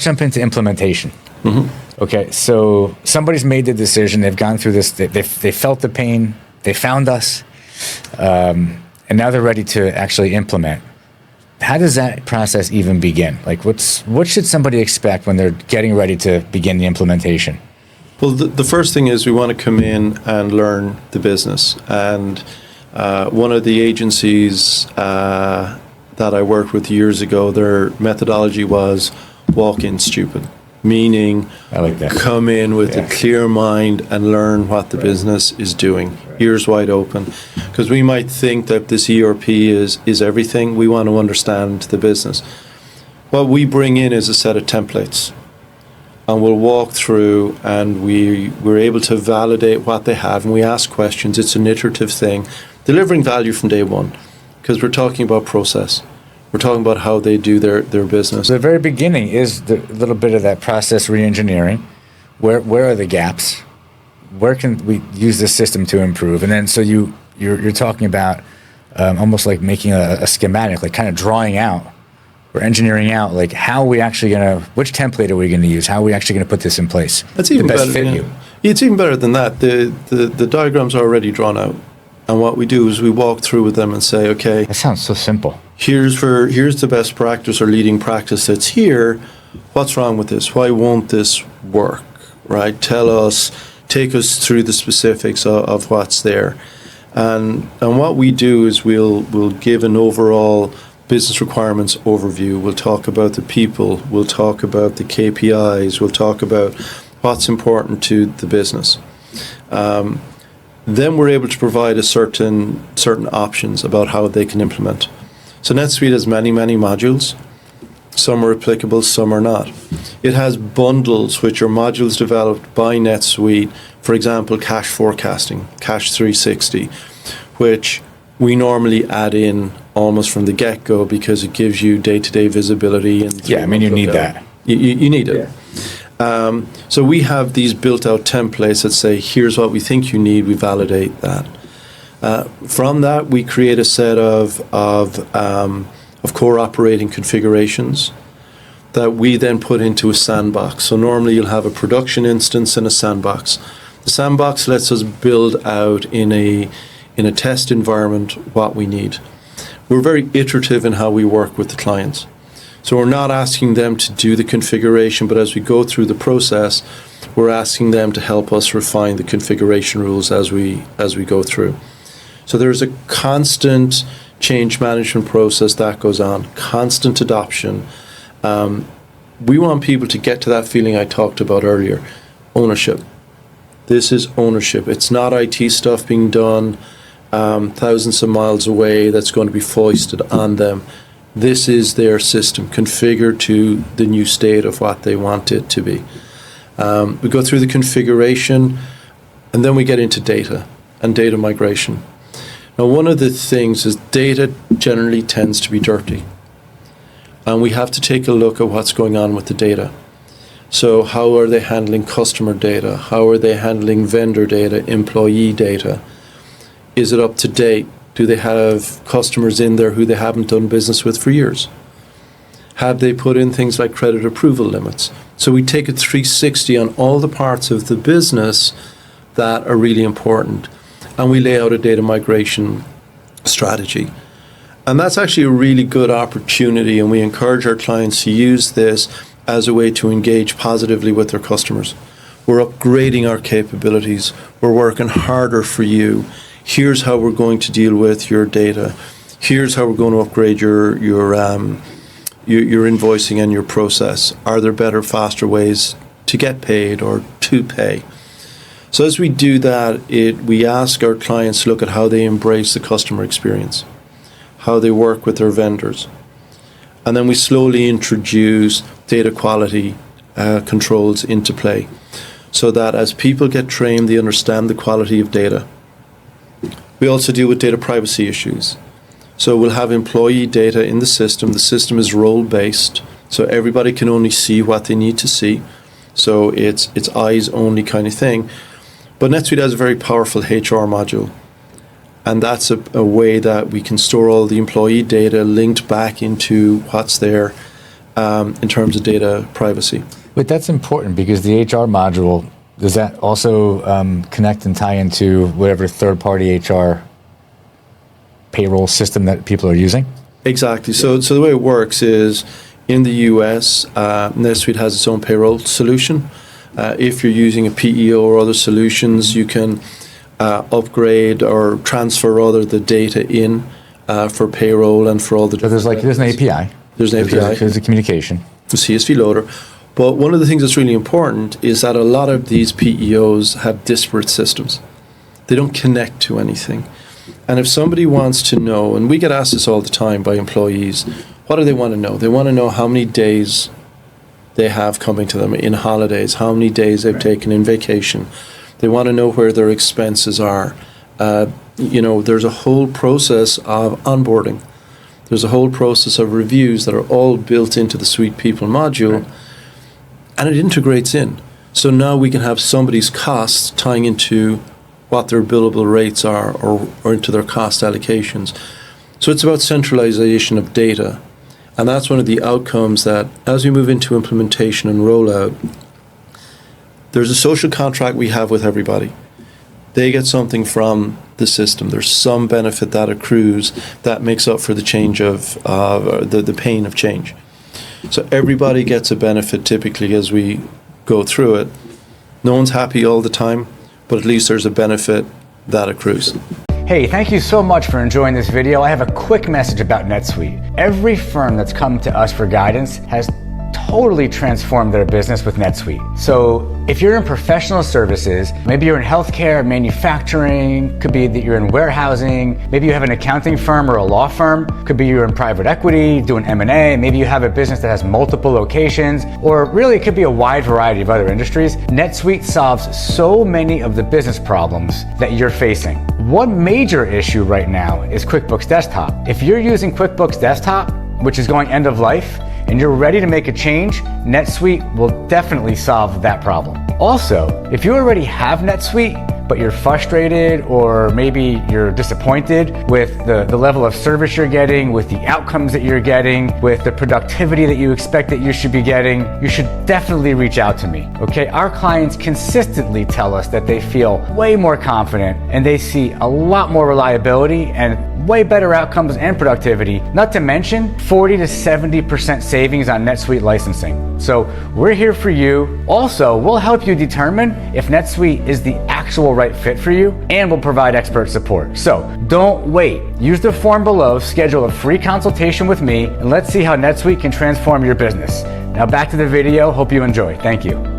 Jump into implementation. Mm-hmm. Okay, so somebody's made the decision. They've gone through this. They felt the pain. They found us, and now they're ready to actually implement. How does that process even begin? Like, what should somebody expect when they're getting ready to begin the implementation? Well, the first thing is we want to come in and learn the business. And one of the agencies that I worked with years ago, their methodology was walk in stupid, meaning I like that. Come in with a clear mind and learn what the business is doing, ears wide open. Because we might think that this ERP is everything. We want to understand the business. What we bring in is a set of templates. And we'll walk through and we're able to validate what they have, and we ask questions. It's an iterative thing, delivering value from day one, because we're talking about process. We're talking about how they do their business. The very beginning is the little bit of that process re-engineering. Where are the gaps? Where can we use this system to improve? And then so you're talking about almost like making a schematic, like kind of drawing out. We're engineering out, like, how are we actually going to, which template are we going to use? How are we actually going to put this in place? That's even the best better. fit Yeah. you? It's even better than that. The diagrams are already drawn out. And what we do is we walk through with them and say, okay, That sounds so simple. here's the best practice or leading practice that's here. What's wrong with this? Why won't this work? Right? Take us through the specifics of what's there. And what we do is we'll give an overall business requirements overview. We'll talk about the people. We'll talk about the KPIs. We'll talk about what's important to the business. Then we're able to provide a certain options about how they can implement. So NetSuite has many modules. Some are applicable, some are not. It has bundles, which are modules developed by NetSuite. For example, cash forecasting, Cash 360, which we normally add in almost from the get-go because it gives you day-to-day visibility. And Yeah, I mean, you need that. You need it. So we have these built-out templates that say, here's what we think you need, we validate that. From that, we create a set of core operating configurations that we then put into a sandbox. So normally you'll have a production instance and a sandbox. The sandbox lets us build out in a test environment what we need. We're very iterative in how we work with the clients. So we're not asking them to do the configuration, but as we go through the process, we're asking them to help us refine the configuration rules as we go through. So there's a constant change management process that goes on, constant adoption. We want people to get to that feeling I talked about earlier, ownership. This is ownership. It's not IT stuff being done thousands of miles away that's going to be foisted on them. This is their system configured to the new state of what they want it to be. We go through the configuration, and then we get into data and data migration. Now, one of the things is data generally tends to be dirty. And we have to take a look at what's going on with the data. So how are they handling customer data? How are they handling vendor data, employee data? Is it up to date? Do they have customers in there who they haven't done business with for years? Have they put in things like credit approval limits? So we take a 360 on all the parts of the business that are really important. And we lay out a data migration strategy. And that's actually a really good opportunity, and we encourage our clients to use this as a way to engage positively with their customers. We're upgrading our capabilities. We're working harder for you. Here's how we're going to deal with your data. Here's how we're going to upgrade your invoicing and your process. Are there better, faster ways to get paid or to pay? So as we do that, we ask our clients to look at how they embrace the customer experience, how they work with their vendors. And then we slowly introduce data quality controls into play so that as people get trained, they understand the quality of data. We also deal with data privacy issues. So we'll have employee data in the system. The system is role-based, so everybody can only see what they need to see. So it's eyes only kind of thing. But NetSuite has a very powerful HR module. And that's a way that we can store all the employee data linked back into what's there. in terms of data privacy. But that's important because the HR module, does that also connect and tie into whatever third-party HR payroll system that people are using? Exactly. So the way it works is in the US, NetSuite has its own payroll solution. If you're using a PEO or other solutions, you can upgrade or transfer rather the data in for payroll and for all the. So there's an API. There's an API. There's a communication. The CSV loader. But one of the things that's really important is that a lot of these PEOs have disparate systems. They don't connect to anything. And if somebody wants to know, and we get asked this all the time by employees, what do they want to know? They want to know how many days they have coming to them in holidays, how many days they've taken in vacation. They want to know where their expenses are. There's a whole process of onboarding. There's a whole process of reviews that are all built into the Suite People module, and it integrates in. So now we can have somebody's costs tying into what their billable rates are or into their cost allocations. So it's about centralization of data. And that's one of the outcomes that as we move into implementation and rollout, there's a social contract we have with everybody. They get something from the system. There's some benefit that accrues that makes up for the change of the pain of change. So everybody gets a benefit typically as we go through it. No one's happy all the time, but at least there's a benefit that accrues. Hey, thank you so much for enjoying this video. I have a quick message about NetSuite. Every firm that's come to us for guidance has totally transformed their business with NetSuite. So if you're in professional services, maybe you're in healthcare, manufacturing, could be that you're in warehousing, maybe you have an accounting firm or a law firm, could be you're in private equity, doing M&A, maybe you have a business that has multiple locations, or really it could be a wide variety of other industries. NetSuite solves so many of the business problems that you're facing. One major issue right now is QuickBooks Desktop. If you're using QuickBooks Desktop, which is going end of life, and you're ready to make a change, NetSuite will definitely solve that problem. Also, if you already have NetSuite, but you're frustrated or maybe you're disappointed with the level of service you're getting, with the outcomes that you're getting, with the productivity that you expect that you should be getting, you should definitely reach out to me, okay? Our clients consistently tell us that they feel way more confident and they see a lot more reliability and way better outcomes and productivity, not to mention 40 to 70% savings on NetSuite licensing. So we're here for you. Also, we'll help you determine if NetSuite is the actual right fit for you, and we'll provide expert support. So don't wait. Use the form below, schedule a free consultation with me, and let's see how NetSuite can transform your business. Now back to the video. Hope you enjoy. Thank you.